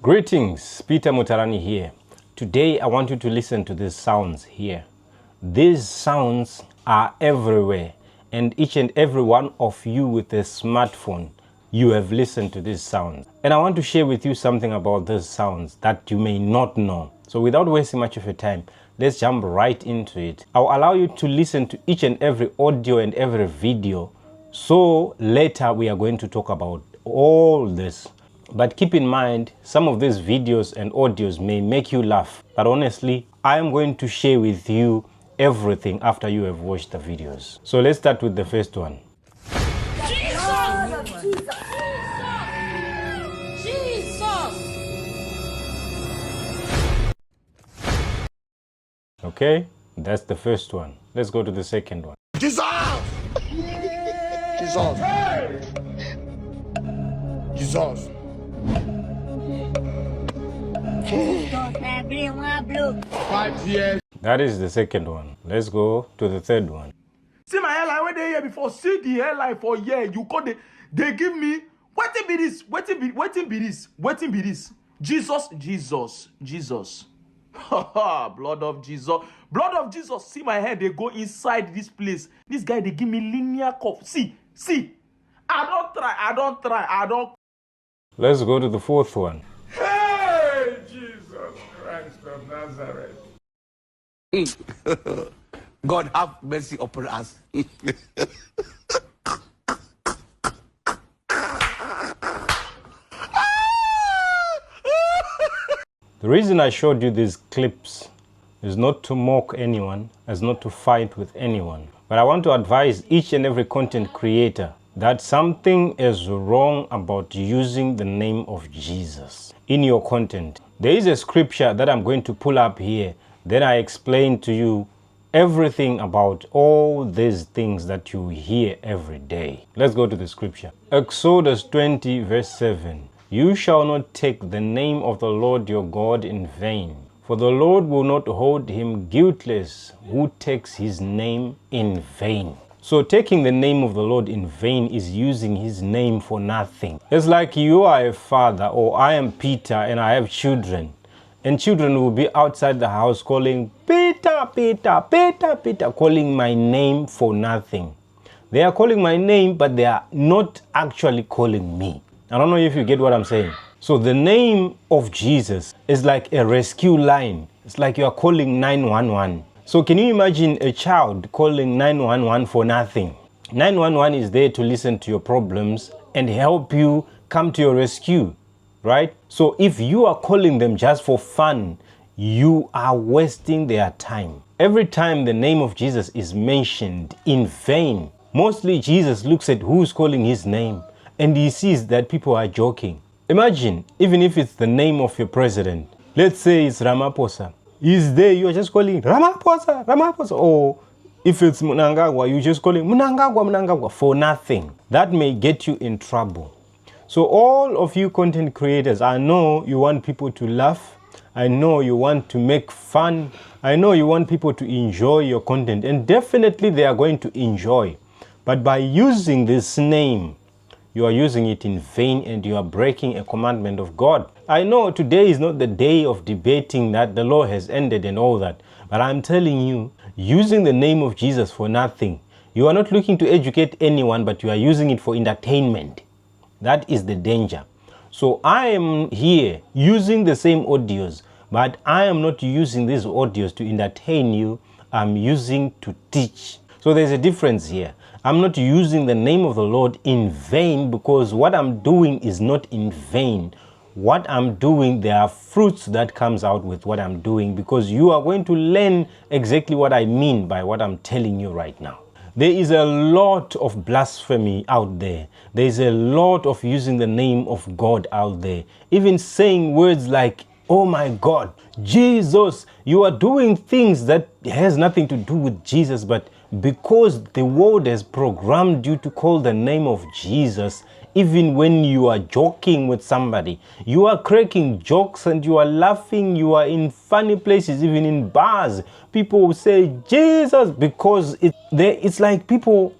Greetings, Peter Mutarani here. Today I want you to listen to these sounds here. These sounds are everywhere, and each and every one of you with a smartphone, you have listened to these sounds. And I want to share with you something about these sounds that you may not know. So without wasting much of your time, let's jump right into it. I'll allow you to listen to each and every audio and every video. So later we are going to talk about all this. But keep in mind, some of these videos and audios may make you laugh. But honestly, I am going to share with you everything after you have watched the videos. So let's start with the first one. Okay, that's the first one. Let's go to the second one. Jesus! Jesus! Jesus! That is the second one. Let's go to the third one. See my hairline when they here before. See the hairline for year. You call they give me waiting be this. Waiting be this. Jesus. Blood of Jesus. See my hair. They go inside this place. This guy they give me linear cuff. See. I don't. Let's go to the fourth one. Hey, Jesus Christ of Nazareth. God have mercy upon us. The reason I showed you these clips is not to mock anyone, is not to fight with anyone. But I want to advise each and every content creator that something is wrong about using the name of Jesus in your content. There is a scripture that I'm going to pull up here. Then I explain to you everything about all these things that you hear every day. Let's go to the scripture. Exodus 20 verse 7. You shall not take the name of the Lord your God in vain, for the Lord will not hold him guiltless who takes his name in vain. So taking the name of the Lord in vain is using his name for nothing. It's like you are a father, or I am Peter and I have children. And children will be outside the house calling, Peter, calling my name for nothing. They are calling my name, but they are not actually calling me. I don't know if you get what I'm saying. So the name of Jesus is like a rescue line. It's like you are calling 911. So can you imagine a child calling 911 for nothing? 911 is there to listen to your problems and help you come to your rescue, right? So if you are calling them just for fun, you are wasting their time. Every time the name of Jesus is mentioned in vain, mostly Jesus looks at who's calling his name and he sees that people are joking. Imagine, even if it's the name of your president, let's say it's Ramaphosa. He's there, you are just calling Ramaphosa. Or if it's Mnangagwa, you just calling Mnangagwa for nothing. That may get you in trouble. So all of you content creators, I know you want people to laugh. I know you want to make fun. I know you want people to enjoy your content. And definitely they are going to enjoy. But by using this name, you are using it in vain and you are breaking a commandment of God. I know today is not the day of debating that the law has ended and all that. But I'm telling you, using the name of Jesus for nothing, you are not looking to educate anyone, but you are using it for entertainment. That is the danger. So I am here using the same audios, but I am not using these audios to entertain you. I'm using to teach. So there's a difference here. I'm not using the name of the Lord in vain because what I'm doing is not in vain. What I'm doing, there are fruits that comes out with what I'm doing because you are going to learn exactly what I mean by what I'm telling you right now. There is a lot of blasphemy out there. There is a lot of using the name of God out there. Even saying words like, oh my God, Jesus, you are doing things that has nothing to do with Jesus, but because the world has programmed you to call the name of Jesus, even when you are joking with somebody, you are cracking jokes and you are laughing, you are in funny places, even in bars. People will say Jesus because it's like people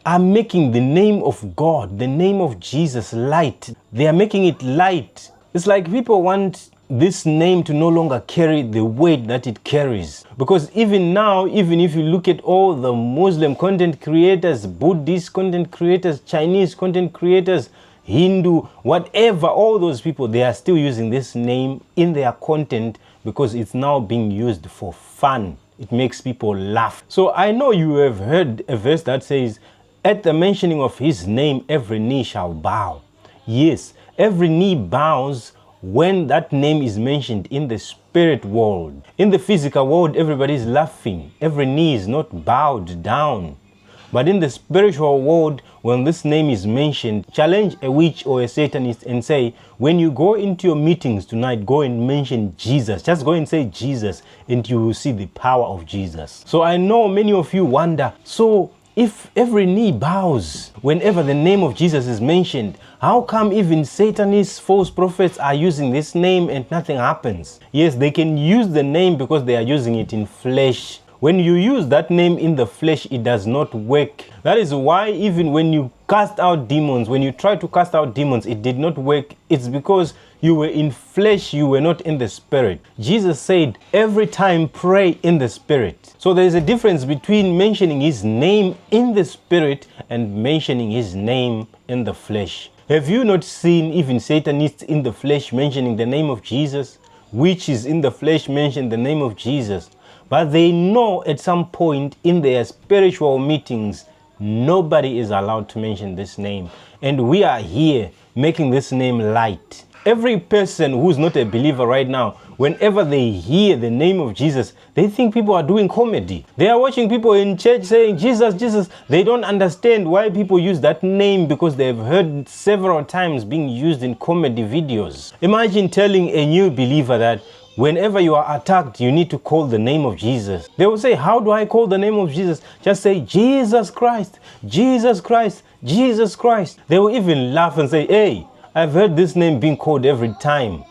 are making the name of God, the name of Jesus light. They are making it light. It's like people want this name to no longer carry the weight that it carries. Because even now, even if you look at all the Muslim content creators, Buddhist content creators, Chinese content creators, Hindu, whatever, all those people, they are still using this name in their content because it's now being used for fun. It makes people laugh. So I know you have heard a verse that says, at the mentioning of his name, every knee shall bow. Yes, every knee bows when that name is mentioned in the spirit world. In the physical world, everybody is laughing. Every knee is not bowed down. But in the spiritual world, when this name is mentioned, challenge a witch or a Satanist and say, when you go into your meetings tonight, go and mention Jesus. Just go and say Jesus and you will see the power of Jesus. So I know many of you wonder, so if every knee bows whenever the name of Jesus is mentioned, how come even Satanists, false prophets are using this name and nothing happens? Yes, they can use the name because they are using it in flesh. When you use that name in the flesh, it does not work. That is why even when you cast out demons, when you try to cast out demons, it did not work. It's because you were in flesh, you were not in the spirit. Jesus said, every time pray in the spirit. So there is a difference between mentioning his name in the spirit and mentioning his name in the flesh. Have you not seen even Satanists in the flesh mentioning the name of Jesus? Witches in the flesh mention the name of Jesus. But they know at some point in their spiritual meetings, nobody is allowed to mention this name. And we are here making this name light. Every person who's not a believer right now, whenever they hear the name of Jesus, they think people are doing comedy. They are watching people in church saying, Jesus, Jesus. They don't understand why people use that name because they've heard several times being used in comedy videos. Imagine telling a new believer that whenever you are attacked, you need to call the name of Jesus. They will say, how do I call the name of Jesus? Just say, Jesus Christ, Jesus Christ, Jesus Christ. They will even laugh and say, hey, I've heard this name being called every time.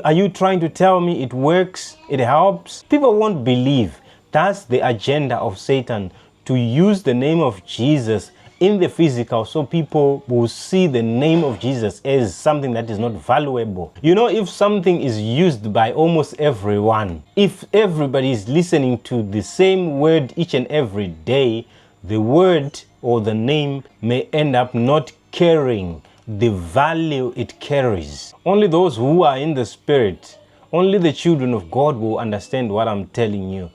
Are you trying to tell me it works? It helps? People won't believe. That's the agenda of Satan, to use the name of Jesus in the physical so people will see the name of Jesus as something that is not valuable. You know, if something is used by almost everyone, if everybody is listening to the same word each and every day, the word or the name may end up not carrying the value it carries. Only those who are in the spirit, only the children of God will understand what I'm telling you.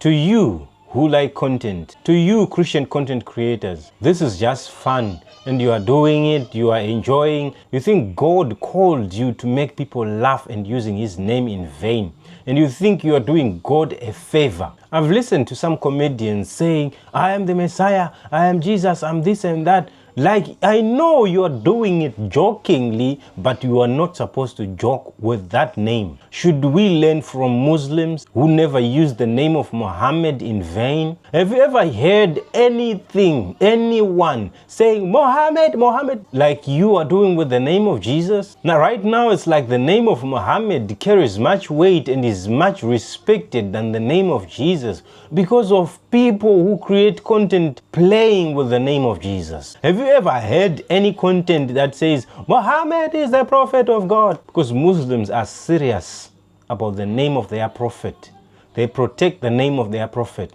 To you who like content, to you Christian content creators, this is just fun and you are doing it, you are enjoying. You think God called you to make people laugh and using his name in vain, and you think you are doing God a favor. I've listened to some comedians saying, I am the Messiah, I am Jesus, I'm this and that. Like, I know you are doing it jokingly, but you are not supposed to joke with that name. Should we learn from Muslims who never use the name of Muhammad in vain? Have you ever heard anyone saying Muhammad, Muhammad, like you are doing with the name of Jesus? Now, right now, it's like the name of Muhammad carries much weight and is much respected than the name of Jesus because of people who create content playing with the name of Jesus. Have you ever heard any content that says Muhammad is the prophet of God? Because Muslims are serious about the name of their prophet. They protect the name of their prophet.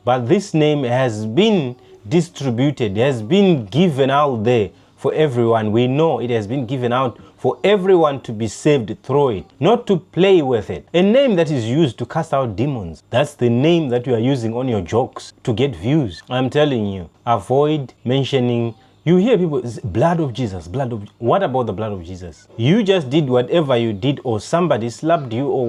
But this name has been distributed, has been given out there for everyone. We know it has been given out for everyone to be saved through it, not to play with it. A name that is used to cast out demons, that's the name that you are using on your jokes to get views. I'm telling you, avoid mentioning. You hear people, blood of Jesus, blood of. What about the blood of Jesus? You just did whatever you did, or somebody slapped you, or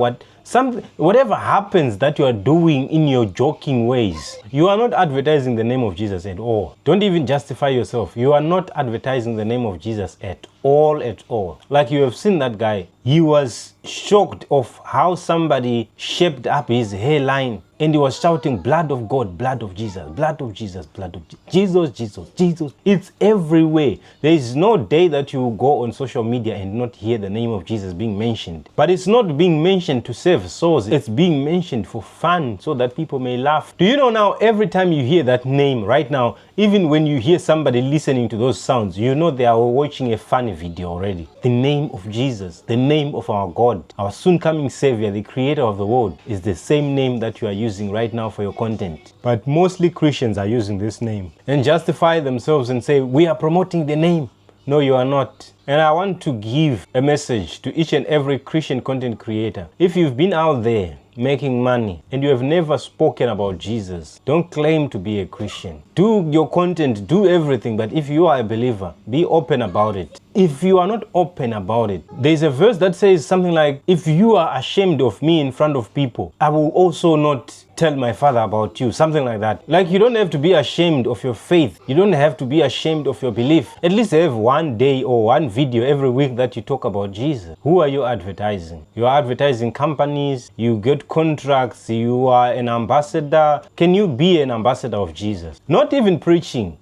whatever happens that you are doing in your joking ways. You are not advertising the name of Jesus at all. Don't even justify yourself. You are not advertising the name of Jesus at all, at all. Like you have seen that guy. He was shocked of how somebody shaped up his hairline. And he was shouting, blood of God, blood of Jesus, blood of Jesus, blood of Jesus, Jesus, Jesus. It's everywhere. There is no day that you go on social media and not hear the name of Jesus being mentioned. But it's not being mentioned to save save souls. It's being mentioned for fun so that people may laugh. Do you know now, every time you hear that name right now, even when you hear somebody listening to those sounds, you know they are watching a funny video already. The name of Jesus, the name of our God, our soon coming Savior, the creator of the world, is the same name that you are using right now for your content. But mostly Christians are using this name and justify themselves and say, we are promoting the name. No, you are not. And I want to give a message to each and every Christian content creator. If you've been out there making money and you have never spoken about Jesus, don't claim to be a Christian. Do your content, do everything, but if you are a believer, be open about it. If you are not open about it, there's a verse that says something like, if you are ashamed of me in front of people, I will also not tell my Father about you. Something like that. Like, you don't have to be ashamed of your faith. You don't have to be ashamed of your belief. At least have one day or one video every week that you talk about Jesus. Who are you advertising? You are advertising companies, you get contracts, you are an ambassador. Can you be an ambassador of Jesus? Not even preaching.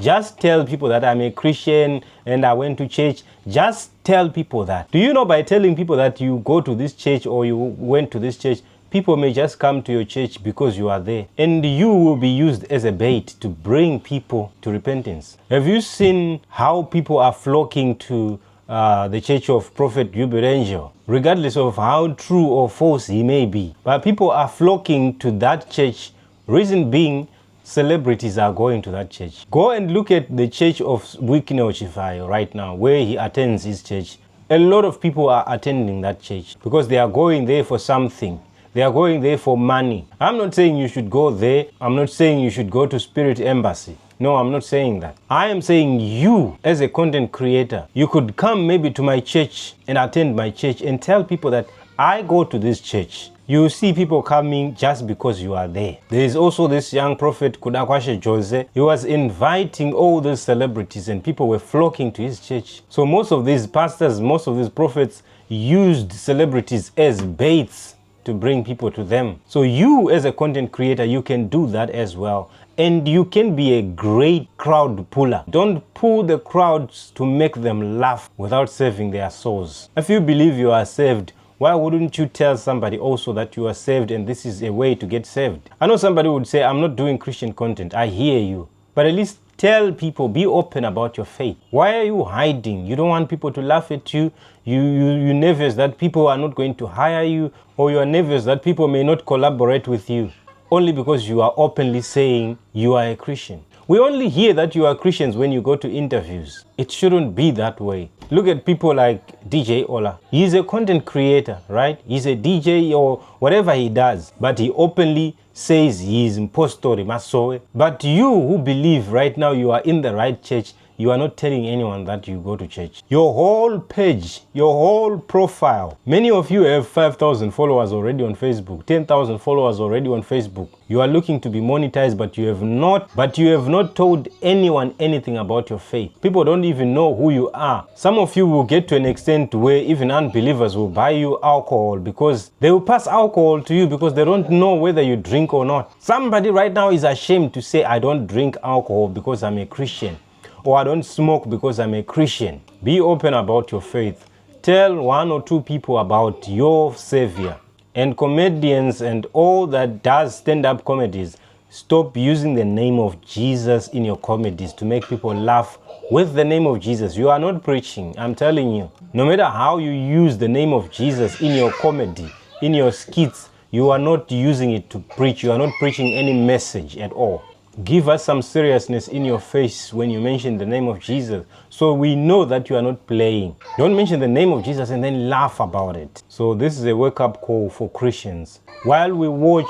Just tell people that I'm a Christian and I went to church. Just tell people that. Do you know, by telling people that you go to this church or you went to this church, people may just come to your church because you are there. And you will be used as a bait to bring people to repentance. Have you seen how people are flocking to the church of Prophet Yuberangel? Regardless of how true or false he may be. But people are flocking to that church. Reason being, celebrities are going to that church. Go and look at the church of Wikino Chifayo right now, where he attends his church. A lot of people are attending that church because they are going there for something. They are going there for money. I'm not saying you should go there. I'm not saying you should go to Spirit Embassy. No, I'm not saying that. I am saying you, as a content creator, you could come maybe to my church and attend my church and tell people that I go to this church. You see people coming just because you are there. There is also this young prophet, Kudakwashe Jose. He was inviting all these celebrities and people were flocking to his church. So most of these pastors, most of these prophets used celebrities as baits to bring people to them. So you, as a content creator, you can do that as well. And you can be a great crowd puller. Don't pull the crowds to make them laugh without saving their souls. If you believe you are saved, why wouldn't you tell somebody also that you are saved and this is a way to get saved? I know somebody would say, I'm not doing Christian content. I hear you. But at least tell people, be open about your faith. Why are you hiding? You don't want people to laugh at you. You're nervous that people are not going to hire you, or you are nervous that people may not collaborate with you only because you are openly saying you are a Christian. We only hear that you are Christians when you go to interviews. It shouldn't be that way. Look at people like DJ Ola. He's a content creator, right? He's a DJ or whatever he does, but he openly says he is impostor, masoe. But you who believe right now you are in the right church, you are not telling anyone that you go to church. Your whole page, your whole profile. Many of you have 5,000 followers already on Facebook, 10,000 followers already on Facebook. You are looking to be monetized, but you have not told anyone anything about your faith. People don't even know who you are. Some of you will get to an extent where even unbelievers will buy you alcohol because they will pass alcohol to you because they don't know whether you drink or not. Somebody right now is ashamed to say, I don't drink alcohol because I'm a Christian. Or I don't smoke because I'm a Christian. Be open about your faith. Tell one or two people about your Savior. And comedians and all that does stand-up comedies, stop using the name of Jesus in your comedies to make people laugh with the name of Jesus. You are not preaching, I'm telling you. No matter how you use the name of Jesus in your comedy, in your skits, you are not using it to preach. You are not preaching any message at all. Give us some seriousness in your face when you mention the name of Jesus, so we know that you are not playing. Don't mention the name of Jesus and then laugh about it. So this is a wake-up call for Christians. While we watch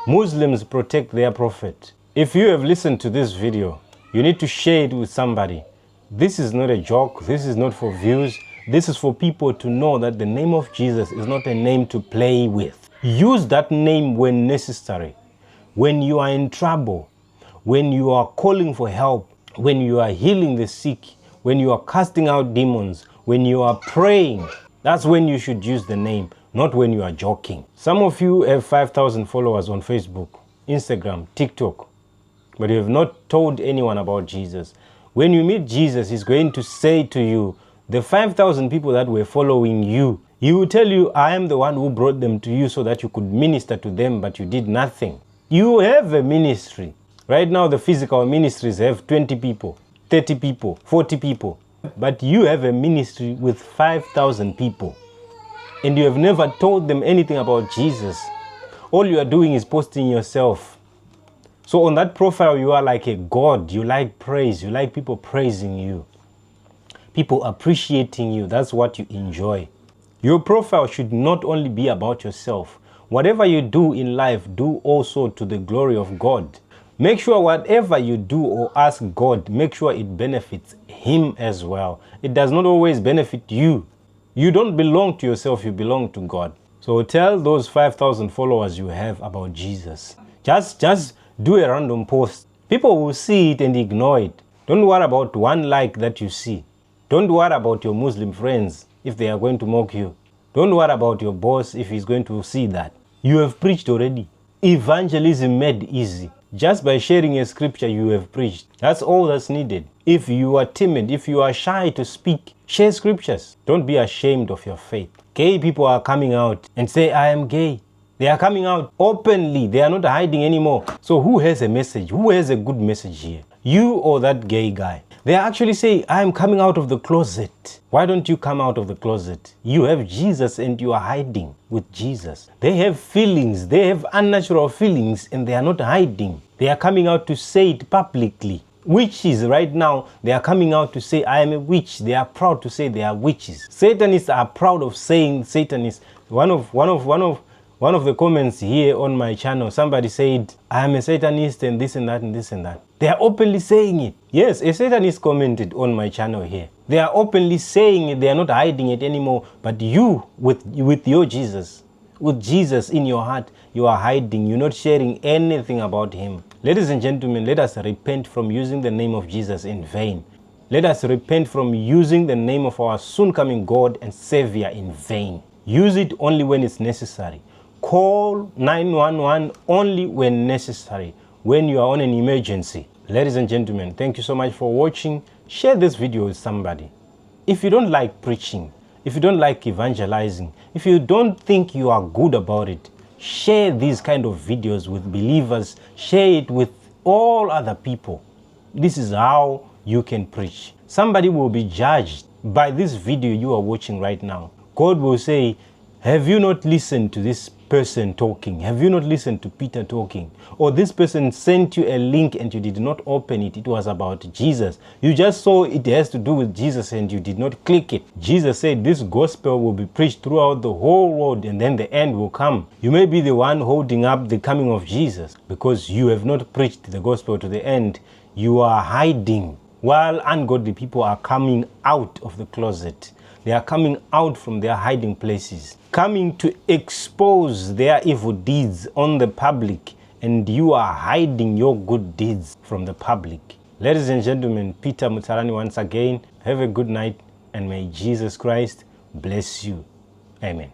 Muslims protect their prophet, if you have listened to this video, you need to share it with somebody. This is not a joke. This is not for views. This is for people to know that the name of Jesus is not a name to play with. Use that name when necessary. When you are in trouble, when you are calling for help, when you are healing the sick, when you are casting out demons, when you are praying, that's when you should use the name, not when you are joking. Some of you have 5,000 followers on Facebook, Instagram, TikTok, but you have not told anyone about Jesus. When you meet Jesus, he's going to say to you, the 5,000 people that were following you He will tell you, I am the one who brought them to you so that you could minister to them, but you did nothing. You have a ministry. Right now, the physical ministries have 20 people, 30 people, 40 people. But you have a ministry with 5,000 people. And you have never told them anything about Jesus. All you are doing is posting yourself. So on that profile, you are like a god. You like praise. You like people praising you. People appreciating you. That's what you enjoy. Your profile should not only be about yourself. Whatever you do in life, do also to the glory of God. Make sure whatever you do or ask God, make sure it benefits Him as well. It does not always benefit you. You don't belong to yourself, you belong to God. So tell those 5,000 followers you have about Jesus. Just do a random post. People will see it and ignore it. Don't worry about one like that you see. Don't worry about your Muslim friends if they are going to mock you. Don't worry about your boss if he's going to see that. You have preached already. Evangelism made easy. Just by sharing a scripture, you have preached. That's all that's needed. If you are timid, if you are shy to speak, share scriptures. Don't be ashamed of your faith. Gay people are coming out and say, I am gay. They are coming out openly. They are not hiding anymore. So who has a message? Who has a good message here? You or that gay guy? They are actually saying, I am coming out of the closet. Why don't you come out of the closet? You have Jesus and you are hiding with Jesus. They have feelings. They have unnatural feelings and they are not hiding. They are coming out to say it publicly. Witches right now, they are coming out to say, I am a witch. They are proud to say they are witches. Satanists are proud of saying Satanists. One of the comments here on my channel, somebody said, I am a Satanist and this and that and this and that. They are openly saying it. Yes, a Satanist commented on my channel here. They are openly saying it. They are not hiding it anymore. But you, with your Jesus, with Jesus in your heart, you are hiding. You're not sharing anything about Him. Ladies and gentlemen, let us repent from using the name of Jesus in vain. Let us repent from using the name of our soon-coming God and Savior in vain. Use it only when it's necessary. Call 911 only when necessary, when you are on an emergency. Ladies and gentlemen, thank you so much for watching. Share this video with somebody. If you don't like preaching, if you don't like evangelizing, if you don't think you are good about it, share these kind of videos with believers. Share it with all other people. This is how you can preach. Somebody will be judged by this video you are watching right now. God will say, have you not listened to this person talking? Have you not listened to Peter talking? Or this person sent you a link and you did not open it. It was about Jesus. You just saw it has to do with Jesus and you did not click it. Jesus said this gospel will be preached throughout the whole world and then the end will come. You may be the one holding up the coming of Jesus because you have not preached the gospel to the end. You are hiding while ungodly people are coming out of the closet. They are coming out from their hiding places, coming to expose their evil deeds on the public, and you are hiding your good deeds from the public. Ladies and gentlemen, Peter Mutarani once again. Have a good night, and may Jesus Christ bless you. Amen.